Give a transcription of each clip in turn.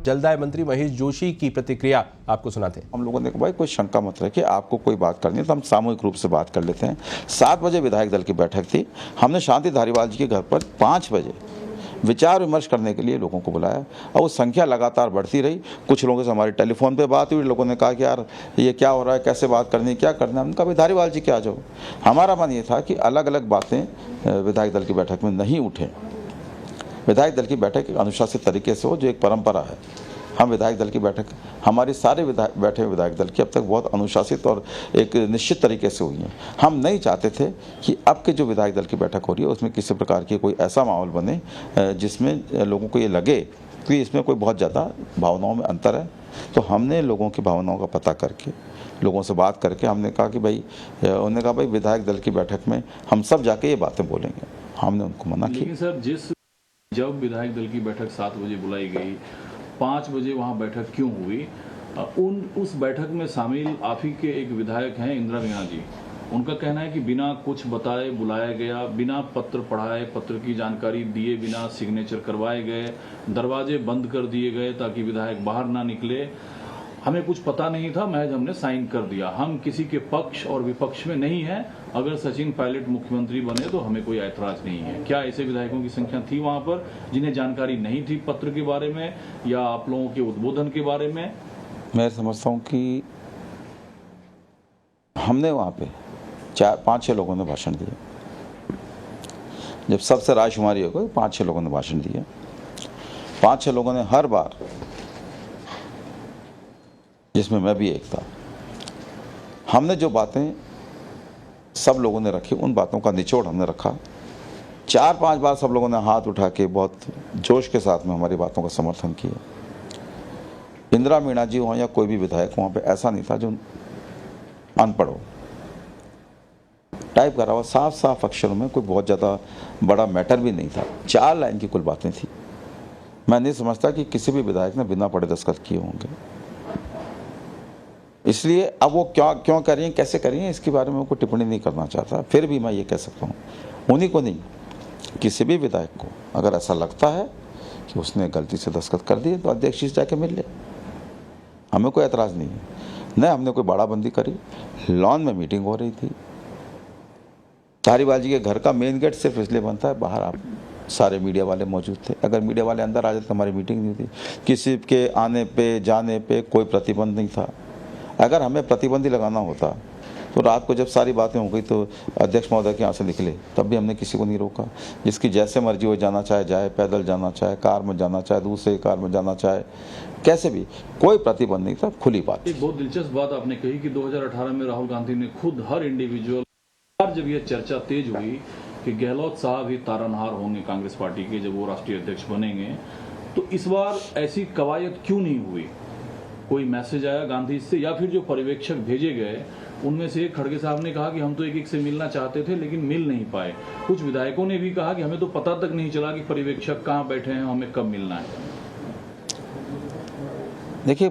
जलदाय मंत्री महेश जोशी की प्रतिक्रिया आपको सुनाते हैं। हम लोगों ने कहा भाई कोई शंका मत रखिए, आपको कोई बात करनी है तो हम सामूहिक रूप से बात कर लेते हैं। 7 बजे विधायक दल की बैठक थी, हमने शांति धारीवाल जी के घर पर 5 बजे विचार विमर्श करने के लिए लोगों को बुलाया और वो संख्या लगातार बढ़ती रही। कुछ लोगों से हमारी टेलीफोन पे बात हुई, लोगों ने कहा कि यार ये क्या हो रहा है, कैसे बात करनी है, क्या करना है। हमने कहा भाई धारीवाल जी के आ जाओ। हमारा मन ये था कि अलग अलग बातें विधायक दल की बैठक में नहीं उठें। विधायक दल की बैठक एक अनुशासित तरीके से हो, जो एक परंपरा है। हम विधायक दल की बैठक, हमारी सारे बैठे विधायक दल की अब तक बहुत अनुशासित और एक निश्चित तरीके से हुई हैं। हम नहीं चाहते थे कि अब के जो विधायक दल की बैठक हो रही है उसमें किसी प्रकार की कोई ऐसा माहौल बने जिसमें लोगों को ये लगे कि इसमें कोई बहुत ज़्यादा भावनाओं में अंतर है। तो हमने लोगों की भावनाओं का पता करके, लोगों से बात करके हमने कहा कि भाई, उन्होंने कहा भाई विधायक दल की बैठक में हम सब जाके ये बातें बोलेंगे। हमने उनको मना किया। लेकिन सर, जब विधायक दल की बैठक 7 बजे बुलाई गई, 5 बजे वहां बैठक क्यों हुई? उस बैठक में शामिल आप ही के एक विधायक हैं इंदिरा मीणा जी। उनका कहना है कि बिना कुछ बताए बुलाया गया, बिना पत्र पढ़ाए, पत्र की जानकारी दिए बिना सिग्नेचर करवाए गए, दरवाजे बंद कर दिए गए ताकि विधायक बाहर ना निकले। हमें कुछ पता नहीं था, महज हमने साइन कर दिया। हम किसी के पक्ष और विपक्ष में नहीं हैं। अगर सचिन पायलट मुख्यमंत्री बने तो हमें कोई ऐतराज नहीं है। क्या ऐसे विधायकों की संख्या थी वहां पर जिन्हें जानकारी नहीं थी पत्र के बारे में या आप लोगों के उद्बोधन के बारे में? मैं समझता हूं कि हमने वहां पे 4-5-6 लोगों ने भाषण दिए। जब सबसे रायशुमारी हो गई, 5-6 लोगों ने भाषण दिए। 5-6 लोगों ने हर बार, जिसमें मैं भी एक था, हमने जो बातें सब लोगों ने रखी उन बातों का निचोड़ हमने रखा। 4-5 बार सब लोगों ने हाथ उठा के बहुत जोश के साथ में हमारी बातों का समर्थन किया। इंदिरा मीणा जी हो या कोई भी विधायक, वहाँ पे ऐसा नहीं था जो अनपढ़ हो। टाइप करा हुआ साफ साफ अक्षरों में, कोई बहुत ज़्यादा बड़ा मैटर भी नहीं था। 4 लाइन की कुल बातें थी। मैं नहीं समझता कि किसी भी विधायक ने बिना पढ़े दस्तखत किए होंगे। इसलिए अब वो क्यों कर रही हैं, कैसे कर रही हैं, इसके बारे में कोई टिप्पणी नहीं करना चाहता। फिर भी मैं ये कह सकता हूँ, उन्हीं को नहीं, किसी भी विधायक को अगर ऐसा लगता है कि उसने गलती से दस्तखत कर दिए तो अध्यक्ष से जाके मिल ले, हमें कोई एतराज़ नहीं है। न हमने कोई बाड़ाबंदी करी। लॉन में मीटिंग हो रही थी। धारीवाल जी के घर का मेन गेट सिर्फ इसलिए बनता है, बाहर आप सारे मीडिया वाले मौजूद थे। अगर मीडिया वाले अंदर आ जाते तो हमारी मीटिंग नहीं होती। किसी के आने पे जाने पे कोई प्रतिबंध नहीं था। अगर हमें प्रतिबंध ही लगाना होता तो रात को जब सारी बातें हो गई तो अध्यक्ष महोदय के यहाँ से निकले, तब भी हमने किसी को नहीं रोका। जिसकी जैसे मर्जी हो जाना चाहे जाए, पैदल जाना चाहे, कार में जाना चाहे, दूसरे कार में जाना चाहे, कैसे भी, कोई प्रतिबंध नहीं था, खुली बात। एक बहुत दिलचस्प बात आपने कही कि 2018 में राहुल गांधी ने खुद हर इंडिविजुअल, जब यह चर्चा तेज हुई कि गहलोत साहब ही तारनहार होंगे कांग्रेस पार्टी के जब वो राष्ट्रीय अध्यक्ष बनेंगे, तो इस बार ऐसी कवायद क्यों नहीं हुई? कोई मैसेज आया गांधी से, या फिर जो पर्यवेक्षक भेजे गए उनमें से खड़गे साहब ने कहा कि हम तो एक से मिलना चाहते थे लेकिन मिल नहीं पाए। कुछ विधायकों ने भी कहा कि हमें तो पता तक नहीं चला कि पर्यवेक्षक कहाँ बैठे हैं, हमें कब मिलना है। देखिए,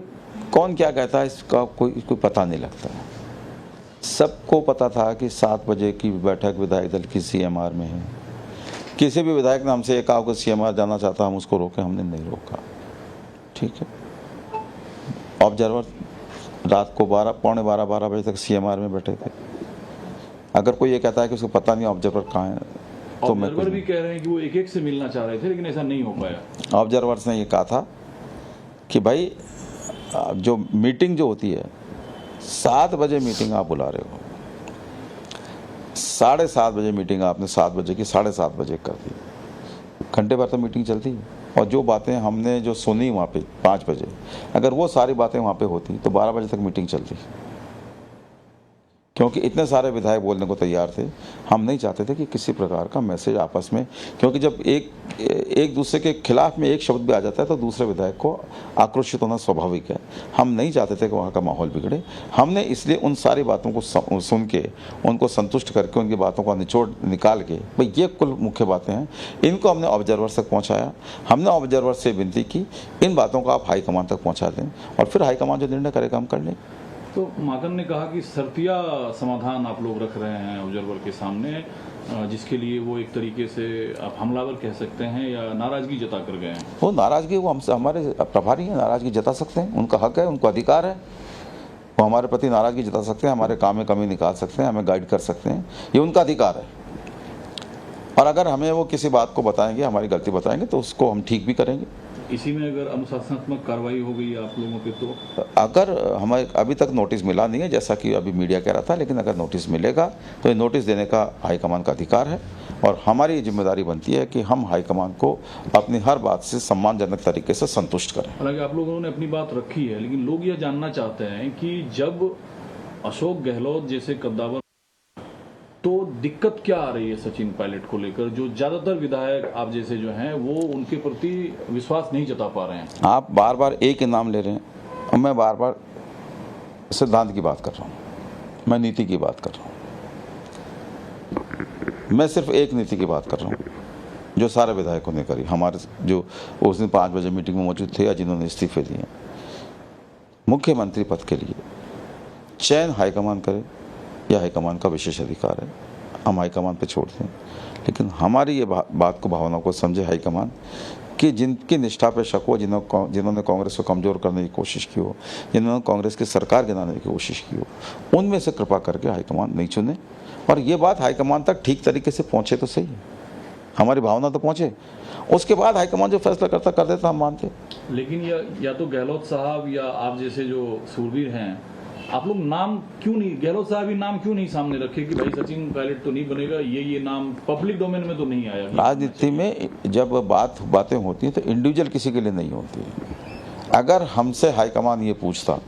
कौन क्या कहता है इसका कोई पता नहीं लगता। सबको पता था कि 7 बजे की बैठक विधायक दल की CMR में है। किसी भी विधायक ने हमसे कहा कि CMR जाना चाहता, हम उसको रोके, हमने नहीं रोका। ठीक है, ऑब्जर्वर रात को 12 बजे तक CMR में बैठे थे। अगर कोई ये कहता है कि उसको पता नहीं ऑब्जर्वर कहाँ है, तो मैं ऑब्जर्वर भी कह रहे हैं कि वो एक से मिलना चाह रहे थे लेकिन ऐसा नहीं हो पाया। ऑब्जर्वर्स ने ये कहा था कि भाई जो मीटिंग जो होती है, 7 बजे मीटिंग आप बुला रहे हो, 7:30 बजे मीटिंग आपने 7 बजे की 7:30 बजे कर दी। घंटे भर तो मीटिंग चलती है। और जो बातें हमने जो सुनी वहाँ पे 5 बजे, अगर वो सारी बातें वहाँ पे होती तो 12 बजे तक मीटिंग चलती। क्योंकि इतने सारे विधायक बोलने को तैयार थे। हम नहीं चाहते थे कि किसी प्रकार का मैसेज आपस में, क्योंकि जब एक दूसरे के खिलाफ में एक शब्द भी आ जाता है तो दूसरे विधायक को आक्रोशित होना स्वाभाविक है। हम नहीं चाहते थे कि वहाँ का माहौल बिगड़े। हमने इसलिए उन सारी बातों को सुन के, उनको संतुष्ट करके, उनकी बातों का निचोड़ निकाल के, भाई ये कुल मुख्य बातें हैं, इनको हमने ऑब्जर्वर तक पहुँचाया। हमने ऑब्जर्वर से विनती की इन बातों को आप हाईकमान तक पहुँचा दें और फिर हाईकमान जो निर्णय करेगा हम कर लें। तो माकन ने कहा कि शर्तिया समाधान आप लोग रख रहे हैं ऑब्जर्वर के सामने, जिसके लिए वो एक तरीके से आप हमलावर कह सकते हैं या नाराजगी जता कर गए हैं? वो नाराजगी, वो हमसे, हमारे प्रभारी हैं, नाराजगी जता सकते हैं, उनका हक है, उनको अधिकार है, वो हमारे प्रति नाराजगी जता सकते हैं, हमारे काम में कमी निकाल सकते हैं, हमें गाइड कर सकते हैं, ये उनका अधिकार है। और अगर हमें वो किसी बात को बताएंगे, हमारी गलती बताएंगे, तो उसको हम ठीक भी करेंगे। इसी में अगर अनुशासनात्मक कार्रवाई हो गई आप लोगों पे, तो अगर हमें अभी तक नोटिस मिला नहीं है, जैसा कि अभी मीडिया कह रहा था, लेकिन अगर नोटिस मिलेगा तो ये नोटिस देने का हाईकमान का अधिकार है, और हमारी जिम्मेदारी बनती है कि हम हाईकमान को अपनी हर बात से सम्मानजनक तरीके से संतुष्ट करें। हालांकि आप लोगों ने अपनी बात रखी है, लेकिन लोग यह जानना चाहते हैं कि जब अशोक गहलोत जैसे कद्दावर, तो दिक्कत क्या आ रही है सचिन पायलट को लेकर, जो ज्यादातर विधायक आप जैसे जो हैं वो उनके प्रति विश्वास नहीं जता पा रहे हैं? आप बार बार एक ही नाम ले रहे हैं, और मैं बार बार सिद्धांत की बात कर रहा हूँ, मैं नीति की बात कर रहा हूँ। मैं सिर्फ एक नीति की बात कर रहा हूँ जो सारे विधायकों ने करी, हमारे जो उस दिन 5 बजे मीटिंग में मौजूद थे या जिन्होंने इस्तीफे दिए। मुख्यमंत्री पद के लिए चयन हाईकमान करे, यह हाईकमान का विशेष अधिकार है, हम हाईकमान पे छोड़ते हैं। लेकिन हमारी ये बात को, भावना को समझे हाईकमान कि जिनकी निष्ठा पे शक हो, जिन्होंने कांग्रेस को कमज़ोर करने की कोशिश की हो, जिन्होंने कांग्रेस की सरकार गिराने की कोशिश की हो, उनमें से कृपा करके हाईकमान नहीं चुने, और ये बात हाईकमान तक ठीक तरीके से पहुँचे तो सही है, हमारी भावना तो पहुँचे, उसके बाद हाईकमान जो फैसला करता कर देता, हम मानते। लेकिन या तो गहलोत साहब या आप जैसे जो सूरवीर हैं, आप लोग नाम क्यों नहीं, गहलोत साहब ही नाम क्यों नहीं सामने रखे कि भाई सचिन पायलट तो नहीं बनेगा, ये नाम पब्लिक डोमेन में तो नहीं आया? राजनीति में जब बातें होती हैं तो इंडिविजुअल किसी के लिए नहीं होती है। अगर हमसे हाईकमान ये पूछता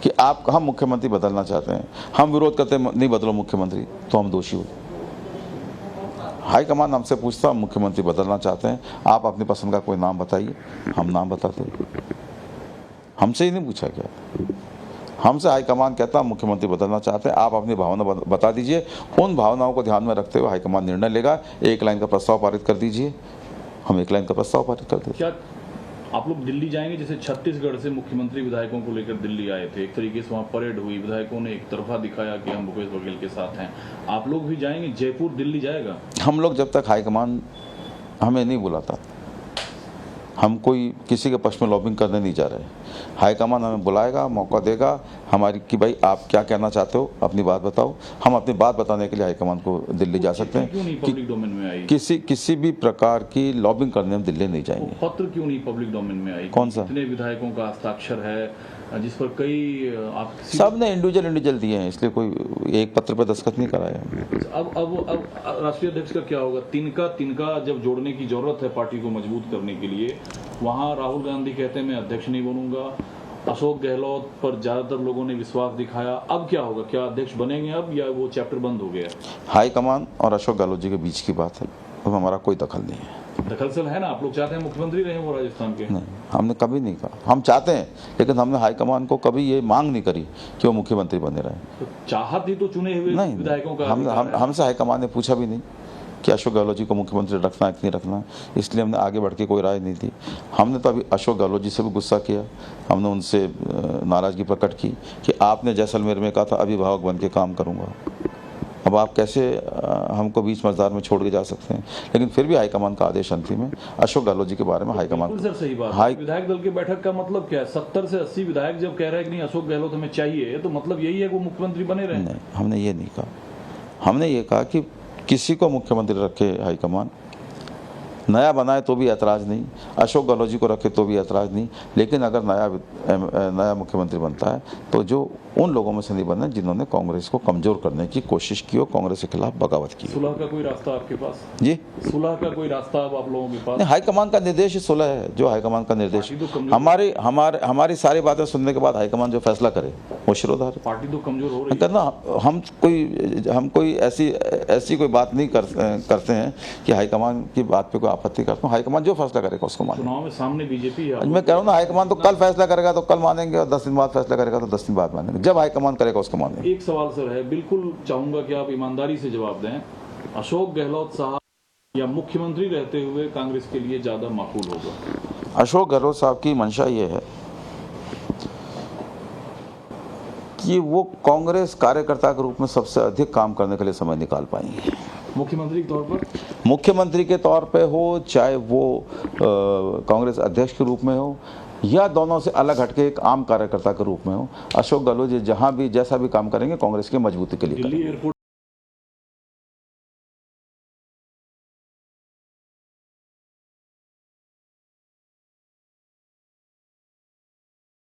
कि हम मुख्यमंत्री बदलना चाहते हैं, हम विरोध करते नहीं बदलो मुख्यमंत्री, तो हम दोषी होते। हाईकमान हमसे पूछता मुख्यमंत्री बदलना चाहते हैं, आप अपनी पसंद का कोई नाम बताइए, हम नाम बताते। हमसे ही नहीं पूछा गया, हमसे हाईकमान कहता मुख्यमंत्री बदलना चाहते हैं, आप अपनी भावना बता दीजिए, उन भावनाओं को ध्यान में रखते हुए हाईकमान निर्णय लेगा। 1 लाइन का प्रस्ताव पारित कर दीजिए, हम 1 लाइन का प्रस्ताव पारित कर देते। क्या आप लोग दिल्ली जाएंगे? जैसे छत्तीसगढ़ से मुख्यमंत्री विधायकों को लेकर दिल्ली आए थे, एक तरीके से वहाँ परेड हुई, विधायकों ने एक तरफा दिखाया कि हम भूपेश बघेल के साथ हैं। आप लोग भी जाएंगे? जयपुर दिल्ली जाएगा? हम लोग जब तक हाईकमान हमें नहीं बुलाता, हम कोई किसी के पक्ष में लॉबिंग करने नहीं जा रहे। हाईकमान हमें बुलाएगा, मौका देगा हमारी कि भाई आप क्या कहना चाहते हो, अपनी बात बताओ। हम अपनी बात बताने के लिए हाईकमान को दिल्ली जा सकते हैं। क्यों नहीं पब्लिक डोमेन में आई? किसी भी प्रकार की लॉबिंग करने हम दिल्ली नहीं जाएंगे। पत्र क्यों नहीं पब्लिक डोमेन में आई? कौन सा? कितने विधायकों का हस्ताक्षर है जिस पर कई आप सब ने इंडिविजुअल दिए हैं, इसलिए कोई एक पत्र पर दस्तखत नहीं कराया। अब राष्ट्रीय अध्यक्ष का क्या होगा? तिनका जब जोड़ने की जरूरत है पार्टी को मजबूत करने के लिए, वहाँ राहुल गांधी कहते हैं मैं अध्यक्ष नहीं बनूंगा, अशोक गहलोत पर ज्यादातर लोगों ने विश्वास दिखाया, अब क्या होगा? क्या अध्यक्ष बनेंगे अब, या वो चैप्टर बंद हो गया? हाईकमान और अशोक गहलोत जी के बीच की बात है, अब हमारा कोई दखल नहीं है। दखल है ना, आप लोग चाहते हैं मुख्यमंत्री रहे वो राजस्थान के? नहीं, हमने कभी नहीं कहा, हम चाहते हैं, लेकिन हमने हाईकमान को कभी ये मांग नहीं करी कि वो मुख्यमंत्री बने रहे। तो चाहत ही तो चुने हुए विधायकों का हमसे हाईकमान ने पूछा भी नहीं कि अशोक गहलोत जी को मुख्यमंत्री रखना है कि नहीं रखना, इसलिए हमने आगे बढ़ के कोई राय नहीं दी। हमने तो अभी अशोक गहलोत जी से भी गुस्सा किया, हमने उनसे नाराज़गी प्रकट की कि आपने जैसलमेर में कहा था अभिभावक बन के काम करूँगा, अब आप कैसे हमको बीच मझधार में छोड़ के जा सकते हैं। लेकिन फिर भी हाईकमान का आदेश अंतिम है। अशोक गहलोत जी के बारे में हाईकमान सर सही बात। विधायक दल की बैठक का मतलब क्या है? 70 से 80 विधायक जब कह रहे हैं कि नहीं अशोक गहलोत हमें चाहिए, तो मतलब यही है कि वो मुख्यमंत्री बने रहे? नहीं, हमने ये नहीं कहा। हमने ये कहा कि किसी को मुख्यमंत्री रखे हाईकमान, नया बनाए तो भी ऐतराज़ नहीं, अशोक गहलोत जी को रखे तो भी ऐतराज़ नहीं, लेकिन अगर नया मुख्यमंत्री बनता है तो जो उन लोगों में से नहीं बनना जिन्होंने कांग्रेस को कमज़ोर करने की कोशिश की हो, कांग्रेस के खिलाफ बगावत की। सुलह का कोई रास्ता आपके पास? जी, सुलह का कोई रास्ता अब आप लोगों के पास? नहीं, हाईकमान का निर्देश ही सुलह है। जो हाईकमान का निर्देश, हमारी सारी बातें सुनने के बाद हाईकमान जो फैसला करे वो शिरोधार्य। पार्टी तो कमजोर हो रही है करना। हम कोई ऐसी कोई बात नहीं करते हैं कि हाईकमान की बात पे कोई आपत्ति करता हूँ। हाईकमान जो फैसला करेगा उसको मानेंगे। चुनाव में सामने बीजेपी है, मैं कह रहा हूँ ना, हाईकमान तो कल फैसला करेगा तो कल मानेंगे, और 10 दिन बाद फैसला करेगा तो 10 दिन बाद मानेंगे। जब हाईकमान करेगा उसको मानेंगे। एक सवाल सर है, बिल्कुल चाहूंगा कि आप ईमानदारी से जवाब दें, अशोक गहलोत साहब या मुख्यमंत्री रहते हुए कांग्रेस के लिए ज्यादा माकूल होगा? अशोक गहलोत साहब की मंशा ये है, कि वो कांग्रेस कार्यकर्ता के रूप में सबसे अधिक काम करने के लिए समय निकाल पाएंगे। मुख्यमंत्री के तौर पर? मुख्यमंत्री के तौर पे हो, चाहे वो कांग्रेस अध्यक्ष के रूप में हो, या दोनों से अलग हटके एक आम कार्यकर्ता के रूप में हो, अशोक गहलोत जी जहां भी जैसा भी काम करेंगे कांग्रेस की मजबूती के लिए दिल्ली करेंगे। एयरपोर्ट